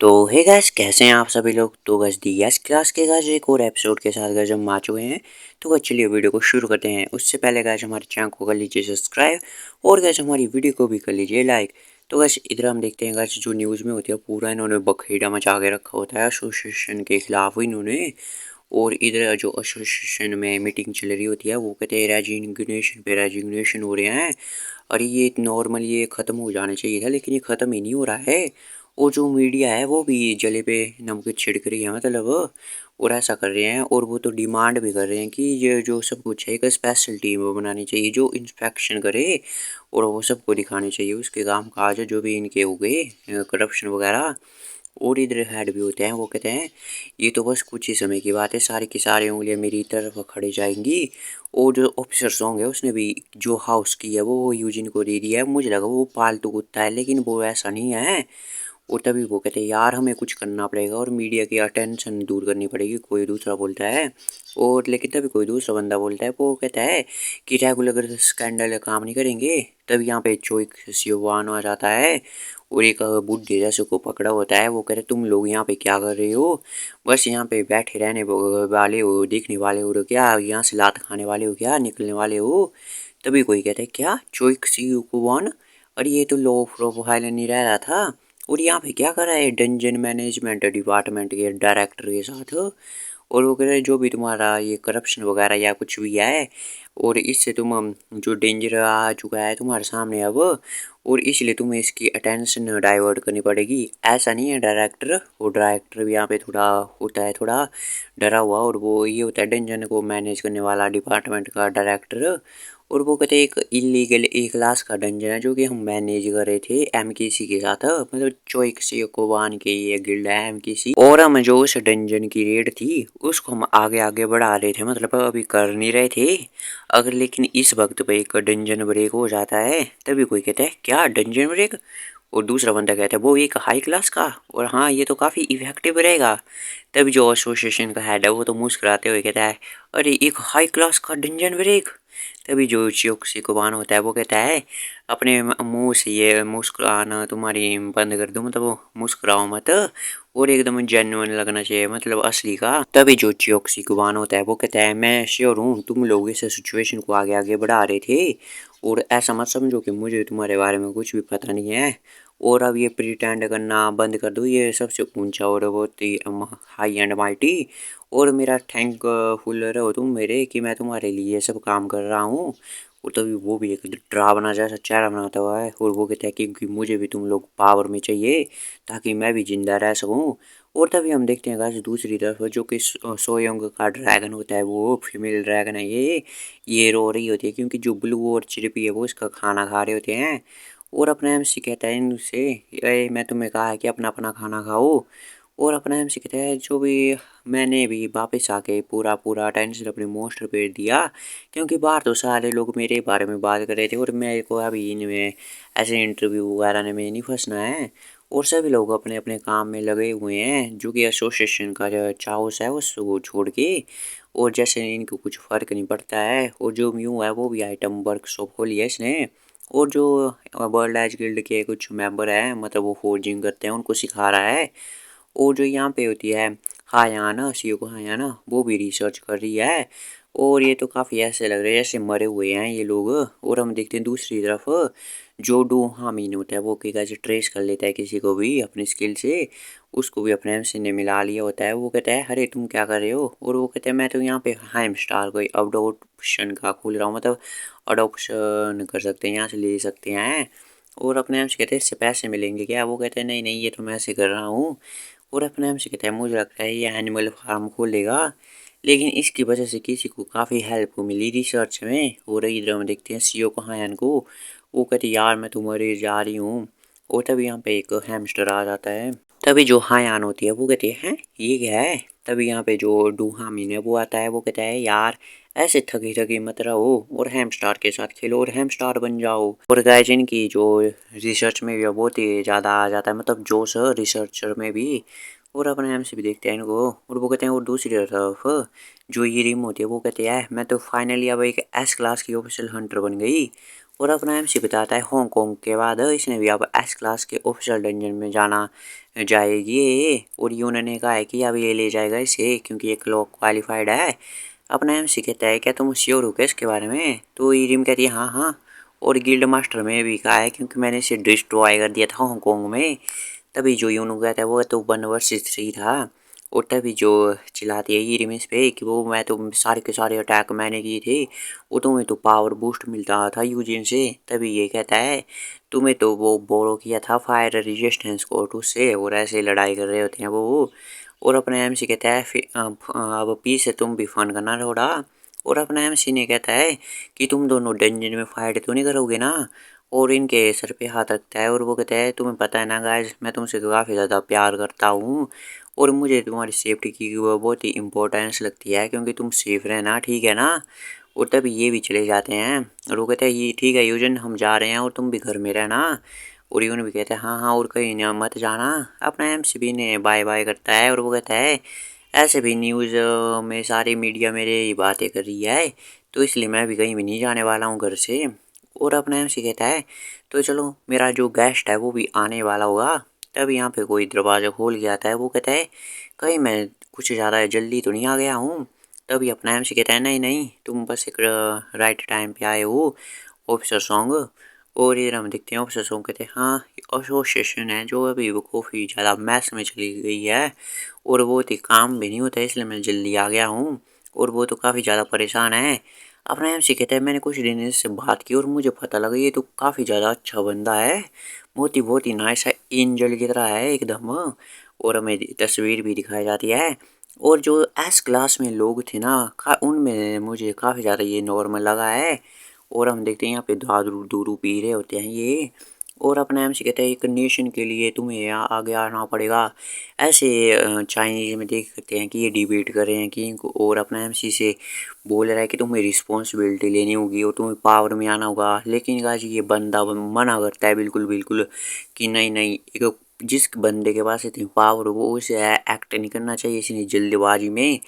तो hey guys, कैसे हैं आप सभी लोग। तो गाइस दी यस क्लास के गाइस एक और एपिसोड के साथ गाइस हम आ चुके हैं। तो गाइस चलिए वीडियो को शुरू करते हैं। उससे पहले गाइस हमारे चैनल को कर लीजिए सब्सक्राइब और गाइस हमारी वीडियो को भी कर लीजिए लाइक। तो गाइस इधर हम देखते हैं गाइस जो न्यूज़ में होती है पूरा इन्होंने बखेड़ा मचा के रखा होता है एसोसिएशन के खिलाफ इन्होंने। और इधर जो एसोसिएशन में मीटिंग चल रही होती है वो कहते हैं रेजिग्नेशन हो रहे हैं। और ये नॉर्मल ये ख़त्म हो जाना चाहिए था लेकिन ये ख़त्म ही नहीं हो रहा है। और जो मीडिया है वो भी जले पे नमक छिड़क रही है मतलब। और ऐसा कर रहे हैं और वो तो डिमांड भी कर रहे हैं कि ये जो सब कुछ है एक स्पेशल टीम बनानी चाहिए जो इंस्पेक्शन करे और वो सबको दिखानी चाहिए उसके काम काज जो भी इनके हो गए करप्शन वगैरह। और इधर हेड भी होते हैं वो कहते हैं ये तो बस कुछ ही समय की बात है, सारी की सारी उंगलियां मेरी तरफ खड़े जाएंगी। और जो ऑफिसर्स होंगे उसने भी जो हाउस की है वो यूजिन को दे दिया है। मुझे लगा वो पालतू कुत्ता है लेकिन वो ऐसा नहीं है। और तभी वो कहते हैं यार हमें कुछ करना पड़ेगा और मीडिया की अटेंशन दूर करनी पड़ेगी, कोई दूसरा बोलता है। और लेकिन तभी कोई दूसरा बंदा बोलता है वो कहता है कि रेगुलर अगर स्कैंडल काम नहीं करेंगे तब यहाँ पे चोइक सियोवान आ जाता है। और एक बुढ़े जैसे को पकड़ा होता है वो कहते तुम लोग यहाँ पे क्या कर रहे हो, बस यहाँ पे बैठे रहने वाले हो, देखने वाले हो क्या, यहाँ से लात खाने वाले हो क्या, निकलने वाले हो। तभी कोई कहता है क्या चोइक सियोवान, और ये तो लो प्रोफाइल नहीं रह रहा था। और यहाँ पे क्या कर रहा है डंजन मैनेजमेंट डिपार्टमेंट के डायरेक्टर के साथ। और वो कह रहे जो भी तुम्हारा ये करप्शन वगैरह या कुछ भी है और इससे तुम जो डेंजर आ चुका है तुम्हारे सामने अब, और इसलिए तुम्हें इसकी अटेंशन डाइवर्ट करनी पड़ेगी। ऐसा नहीं है डायरेक्टर, वो डायरेक्टर भी यहाँ पे थोड़ा होता है थोड़ा डरा हुआ, और वो ये होता है डेंजन को मैनेज करने वाला डिपार्टमेंट का डायरेक्टर। और वो कहते हैं एक इलीगल एक क्लास का डंजन है जो कि हम मैनेज कर रहे थे एमकेसी के साथ, मतलब चोइक से कोवान के ये गिल्ड है एमकेसी। और हम जो उस डंजन की रेड थी उसको हम आगे आगे बढ़ा रहे थे, मतलब अभी कर नहीं रहे थे। अगर लेकिन इस वक्त पे एक डंजन ब्रेक हो जाता है तभी कोई कहता है क्या डंजन ब्रेक, और दूसरा बंदा कहता है वो एक हाई क्लास का, और हाँ ये तो काफ़ी इफेक्टिव रहेगा। तभी जो एसोसिएशन का हेड है वो तो मुस्कुराते हुए कहता है अरे एक हाई क्लास का डंजन ब्रेक। तभी जो चियोक्सिकोबान होता है वो कहता है अपने मुंह से ये मुस्कुराना तुम्हारी बंद कर दो, मतलब वो मुस्कुराओ मत और एकदम जेन्युइन लगना चाहिए, मतलब असली का। तभी जो चियोक्सिकोबान होता है वो कहता है मैं श्योर हूँ तुम लोग इस सिचुएशन को आगे आगे बढ़ा रहे थे और ऐसा मत समझो कि मुझे तुम्हारे बारे में कुछ भी पता नहीं है। और अब ये प्रिटेंड करना बंद कर दो, ये सबसे ऊंचा और बहुत ही हाई एंड माइटी। और मेरा थैंकफुल रहो तुम मेरे कि मैं तुम्हारे लिए सब काम कर रहा हूँ। और तभी वो भी एक डरावना जैसा चेहरा बनाता हुआ है और वो कहता है कि मुझे भी तुम लोग पावर में चाहिए ताकि मैं भी जिंदा रह सकूँ। और तभी हम देखते हैं गाइस दूसरी तरफ जो कि सोयोंग का ड्रैगन होता है, वो फीमेल ड्रैगन है ये रो रही होती है क्योंकि जो ब्लू और चिरपी है वो इसका खाना खा रहे होते हैं। और अपना एमसी कहता है इनसे मैं तुम्हें कहा है कि अपना अपना खाना खाओ। और अपना एमसी कहता है जो भी मैंने भी वापस आके पूरा पूरा अटेंशन अपने मोस्टर पे दिया क्योंकि बाहर तो सारे लोग मेरे बारे में बात कर रहे थे और मेरे को अभी इनमें ऐसे इंटरव्यू वगैरह में नहीं फंसना है। और सभी लोग अपने अपने काम में लगे हुए हैं जो कि एसोसिएशन का जो चाउस है उसको छोड़ के। और जैसे इनको कुछ फ़र्क नहीं पड़ता है, और जो म्यू है वो भी आइटम वर्कशॉप खोली है इसने। और जो वर्ल्ड एज गिल्ड के कुछ मेंबर हैं मतलब वो फोर्जिंग करते हैं उनको सिखा रहा है। और जो यहाँ पे होती है हायाना सीओ को हायाना वो भी रिसर्च कर रही है। और ये तो काफ़ी ऐसे लग रहे हैं जैसे मरे हुए हैं ये लोग। और हम देखते हैं दूसरी तरफ जो डू हामिन होता है वो कि कैसे ट्रेस कर लेता है किसी को भी अपनी स्किल से, उसको भी अपने एमसी ने मिला लिया होता है। वो कहता है अरे तुम क्या कर रहे हो, और वो कहते हैं मैं तो यहाँ पे हाइम स्टार कोई अडोप्शन का खोल रहा हूँ, मतलब अडोप्शन कर सकते हैं यहाँ से ले सकते हैं। और अपने एमसी कहते हैं इससे पैसे मिलेंगे क्या, वो कहते हैं नहीं नहीं ये तो मैं ऐसे कर रहा हूँ। और अपने एमसी कहता है मुझे लगता है ये एनिमल फार्म खोलेगा लेकिन इसकी वजह से किसी को काफ़ी हेल्प मिली रिसर्च में। और इधर हम देखते हैं सीओ को हायन को, वो कहती यार मैं तो मरे जा रही हूँ। और तभी यहाँ पे एक हैमस्टर आ जाता है। तभी जो हायान होती है वो कहती है ये क्या है। तभी यहाँ पे जो डूहामीन है वो आता है, वो कहता है यार ऐसे थकी थकी मत रहो और हैमस्टार के साथ खेलो और हैमस्टार बन जाओ। और गाइस इनकी जो रिसर्च में भी बहुत ही ज़्यादा आ जाता है, मतलब जोश रिसर्चर में भी। और अपने एम से भी देखते हैं इनको, और वो कहते हैं और दूसरी तरफ जो ये रिम होती है वो कहते हैं मैं तो फाइनली अब एक एस क्लास की ऑफिशियल हंटर बन गई। और अपना एमसी बताता है हांगकांग के बाद इसने भी अब एस क्लास के ऑफिशियल डंजन में जाना जाएगी ये, और ये उन्होंने कहा है कि अब ये ले जाएगा इसे क्योंकि ये क्वालिफाइड है। अपना एमसी कहता है क्या तुम श्योर हो क्या इसके बारे में? तो ईरिम कहती है हाँ हाँ, और गिल्ड मास्टर में भी कहा है क्योंकि मैंने इसे डिस्ट्रॉय कर दिया था हांगकांग में। तभी जो यूनू कहता है वो तो 1 वर्सेस 3 था। और तभी जो चिल्लाती है ईरिम इस पे कि वो मैं तो सारे के सारे अटैक मैंने किए थे, वो तुम्हें तो पावर बूस्ट मिलता था यूजिन से। तभी ये कहता है तुम्हें तो वो बोरो किया था फायर रेजिस्टेंस कोर्ट उससे, और ऐसे लड़ाई कर रहे होते हैं वो। और अपने एमसी कहता है अब पीस से तुम भी फन करना थोड़ा। और अपना एमसी ने कहता है कि तुम दोनों डंजन में फाइट तो नहीं करोगे ना। और इनके सर पे हाथ रखता है और वो कहता है तुम्हें पता है ना गाइस, मैं तुमसे तो काफ़ी ज़्यादा प्यार करता हूँ और मुझे तुम्हारी सेफ्टी की वो बहुत ही इम्पोर्टेंस लगती है क्योंकि तुम सेफ रहना, ठीक है ना। और तभी ये भी चले जाते हैं और वो कहते हैं ये ठीक है यूजन, हम जा रहे हैं और तुम भी घर में रहना। और यून भी कहते हैं हाँ हाँ और कहीं ना मत जाना। अपना एमसीबी ने बाय बाय करता है और वो कहता है ऐसे भी न्यूज़ में सारी मीडिया मेरे ही बातें कर रही है, तो इसलिए मैं भी कहीं भी नहीं जाने वाला हूँ घर से। और अपना एमसी कहता है तो चलो मेरा जो गेस्ट है वो भी आने वाला होगा। तब यहाँ पे कोई दरवाज़ा खोल के आता है, वो कहता है कहीं मैं कुछ ज़्यादा जल्दी तो नहीं आ गया हूँ। तभी अपना एमसी कहता है नहीं नहीं तुम बस एक राइट टाइम पे आए हो ऑफिसर सॉन्ग। और इधर हम देखते हैं ऑफिसर सॉन्ग कहते हैं हाँ एसोसिएशन है जो अभी वो काफ़ी ज़्यादा मैस में चली गई है और बहुत ही काम भी नहीं होता है इसलिए मैं जल्दी आ गया हूँ, और वो तो काफ़ी ज़्यादा परेशान है। अपना एमसी कहता है मैंने कुछ दिन इससे बात की और मुझे पता लगा ये तो काफ़ी ज़्यादा अच्छा बंदा है, बहुत ही नाइस है, एंजल की तरह है एकदम। और हमें तस्वीर भी दिखाई जाती है। और जो एस क्लास में लोग थे ना उनमें मुझे काफ़ी ज़्यादा ये नॉर्मल लगा है। और हम देखते हैं यहाँ पे दारू दूरू पी रहे होते हैं ये। और अपना एमसी कहता है एक नेशन के लिए तुम्हें यहाँ आगे आना पड़ेगा। ऐसे चाइनीज में देख सकते हैं कि ये डिबेट कर रहे हैं कि इनको, और अपना एमसी से बोल रहा है कि तुम्हें रिस्पॉन्सिबिलिटी लेनी होगी और तुम्हें पावर में आना होगा। लेकिन गाजी ये बंदा मना करता है बिल्कुल बिल्कुल कि नहीं नहीं, एक जिस बंदे के पास इतनी पावर हो वो उसे एक्ट नहीं करना चाहिए इसने जल्दबाजी में।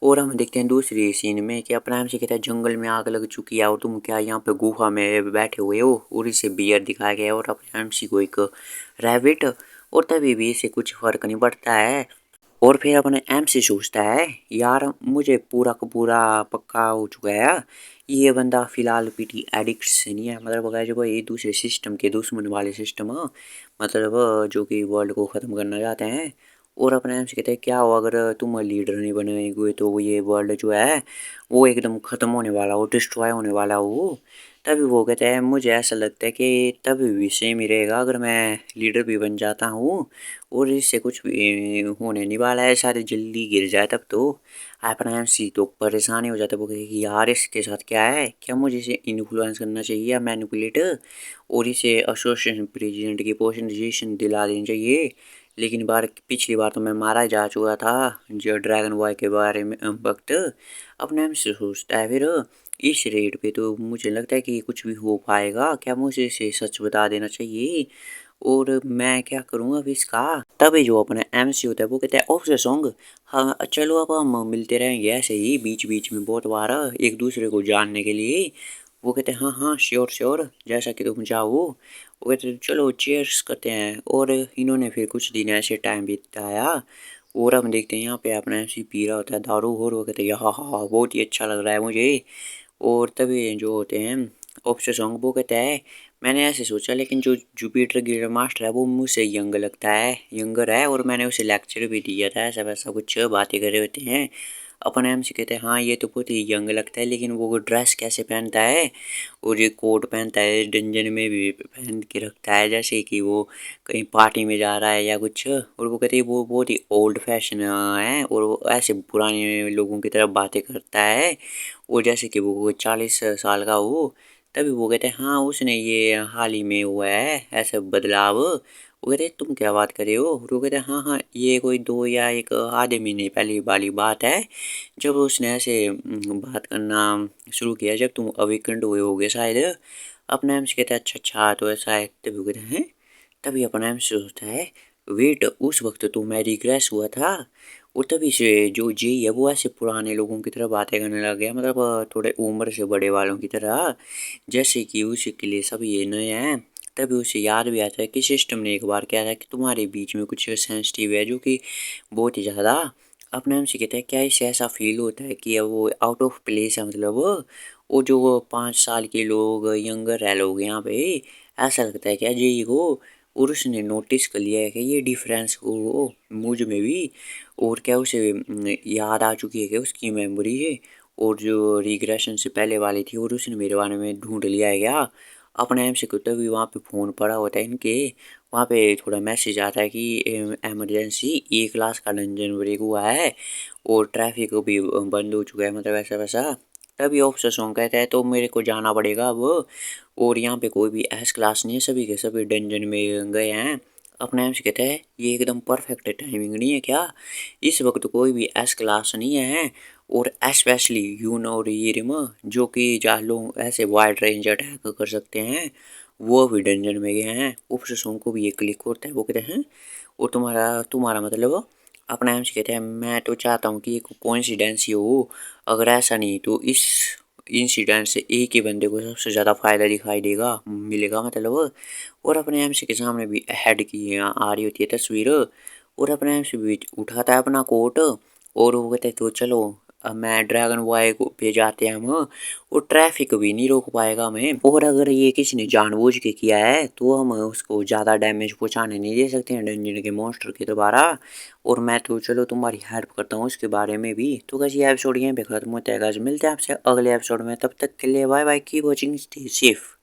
और हम देखते हैं दूसरी सीन में कि अपना एमसी कहता है जंगल में आग लग चुकी है और तुम क्या यहाँ पे गुफा में बैठे हुए हो, और इसे बियर दिखाया गया है और अपने एमसी को एक रैबिट। और तभी भी इसे कुछ फर्क नहीं पड़ता है। और फिर अपने एमसी सोचता है यार मुझे पूरा का पूरा पक्का हो चुका है ये बंदा फिलहाल पीटी एडिक्ट से नहीं है, मतलब अगर जो ये दूसरे सिस्टम के दुश्मन वाले सिस्टम मतलब जो कि वर्ल्ड को ख़त्म करना चाहते हैं। और अपने एमसी कहते हैं क्या हो अगर तुम लीडर नहीं बने हुए तो ये वर्ल्ड जो है वो एकदम ख़त्म होने वाला हो, डिस्ट्रॉय होने वाला हो। तभी वो कहते हैं मुझे ऐसा लगता है कि तभी भी सेम ही रहेगा अगर मैं लीडर भी बन जाता हूँ और इससे कुछ भी होने नहीं वाला है, शायद जल्दी गिर जाए तब तो। अपना एमसी तो परेशानी हो जाता है, वो कहे कि यार इसके साथ क्या है, क्या मुझे इसे इन्फ्लुएंस करना चाहिए या मैनिपुलेट, और इसे एसोसिएशन प्रेसिडेंट की पोजीशन दिला देनी चाहिए। लेकिन पिछली बार तो मैं मारा जा चुका था जो ड्रैगन बॉय के बारे में वक्त। अपने एमसी सोचता है फिर इस रेट पे तो मुझे लगता है कि कुछ भी हो पाएगा, क्या मुझे इसे सच बता देना चाहिए और मैं क्या करूँ अब इसका। तभी जो अपने एमसी होता है वो कहता है ऑफिसर सॉन्ग हाँ चलो अब हम मिलते रहेंगे ऐसे ही बीच बीच में बहुत बार एक दूसरे को जानने के लिए। वो कहते हैं हाँ हाँ श्योर श्योर जैसा कि तुम चाहो। वो कहते हैं चलो चीयर्स करते हैं, और इन्होंने फिर कुछ दिन ऐसे टाइम बिताया। और हम देखते हैं यहाँ पे अपना एमसी पी रहा होता है दारू, और वो कहते हैं हाँ हाँ हाँ बहुत ही अच्छा लग रहा है मुझे। और तभी जो होते हैं ऑफिसर सॉन्ग वो कहता है मैंने ऐसे सोचा लेकिन जो जुपिटर गियर मास्टर है वो मुझसे यंग लगता है, यंगर है, और मैंने उसे लेक्चर भी दिया था ऐसा वैसा कुछ बातें कर रहे होते हैं। अपन एमसी कहते हैं हाँ ये तो बहुत ही यंग लगता है लेकिन वो ड्रेस कैसे पहनता है, और ये कोट पहनता है डंजन में भी पहन के रखता है जैसे कि वो कहीं पार्टी में जा रहा है या कुछ। और वो कहते हैं वो बहुत ही ओल्ड फैशन है और वो ऐसे पुराने लोगों की तरफ बातें करता है और जैसे कि वो 40 साल का हो। तभी वो कहते हैं हाँ उसने ये हाल ही में हुआ है ऐसा बदलाव। वो कहते हैं तुम क्या बात कर रहे हो, और वो कहते हैं हाँ हाँ ये कोई 2 या एक आधे महीने पहले वाली बात है जब उसने ऐसे बात करना शुरू किया जब तुम अवेकेंड हुए होगे शायद। अपना एम से कहता है अच्छा अच्छा तो ऐसा है। तभी वो कहते हैं तभी अपना एम से सोचता है वेट उस वक्त तो मैं रिग्रेस हुआ था। और तभी से जो जी है वो ऐसे पुराने लोगों की तरह बातें करने लग गया, मतलब थोड़े उम्र से बड़े वालों की तरह, जैसे कि उसी के लिए सब ये नए हैं। तभी उसे याद भी आता है कि सिस्टम ने एक बार कहा था कि तुम्हारे बीच में कुछ सेंसिटिव है जो कि बहुत ही ज़्यादा। अपने हम से कहता है क्या इसे ऐसा फील होता है कि अब वो आउट ऑफ प्लेस है, मतलब वो जो वो 5 साल के लोग यंगर रह लोग यहाँ पे, ऐसा लगता है क्या जेई को। और उसने नोटिस कर लिया है कि ये डिफरेंस को मुझ में भी। और क्या उसे याद आ चुकी है कि उसकी मेमोरी है और जो रिग्रेशन से पहले वाली थी, और उसने मेरे बारे में ढूंढ लिया है क्या। अपने एम से कुत्ता भी वहाँ पे फ़ोन पड़ा होता है इनके, वहाँ पे थोड़ा मैसेज आता है कि एमरजेंसी E क्लास का डंजन ब्रेक हुआ है और ट्रैफिक भी बंद हो चुका है, मतलब ऐसा वैसा। तभी ऑफिसर सॉन्ग कहता है तो मेरे को जाना पड़ेगा अब। और यहाँ पे कोई भी S क्लास नहीं है, सभी के सभी डंजन में गए हैं। अपने आप से कहता है ये एकदम परफेक्ट टाइमिंग नहीं है क्या, इस वक्त कोई भी S क्लास नहीं है। और स्पेशली यू नो रियरिम जो कि जहाँ लोग ऐसे वाइड रेंज अटैक कर सकते हैं, वो भी डंजन में गए हैं। ऑफिसर्स को भी ये क्लिक होता है, वो कहते हैं और तुम्हारा तुम्हारा मतलब। अपना एम से कहते हैं मैं तो चाहता हूँ कि एक कोइंसिडेंस ही हो, अगर ऐसा नहीं तो इस इंसिडेंट से एक ही बंदे को सबसे ज़्यादा फ़ायदा दिखाई देगा मिलेगा, मतलब। और अपने एम के सामने भी हेड की आ रही होती है तस्वीर, और अपने एम से भी उठाता है अपना कोट और वो कहते हैं तो चलो अब मैं ड्रैगन बॉय को पे जाते हैं हम, और ट्रैफिक भी नहीं रोक पाएगा हमें। और अगर ये किसी ने जानबूझ के किया है तो हम उसको ज़्यादा डैमेज पहुंचाने नहीं दे सकते हैं डंजन के मॉन्स्टर के दोबारा। और मैं तो चलो तुम्हारी हेल्प करता हूँ उसके बारे में भी। तो कैसे ये एपिसोड यहीं पे खत्म होता है गाइस, मिलते हैं आपसे अगले एपिसोड में, तब तक के लिए bye bye, keep watching, stay safe.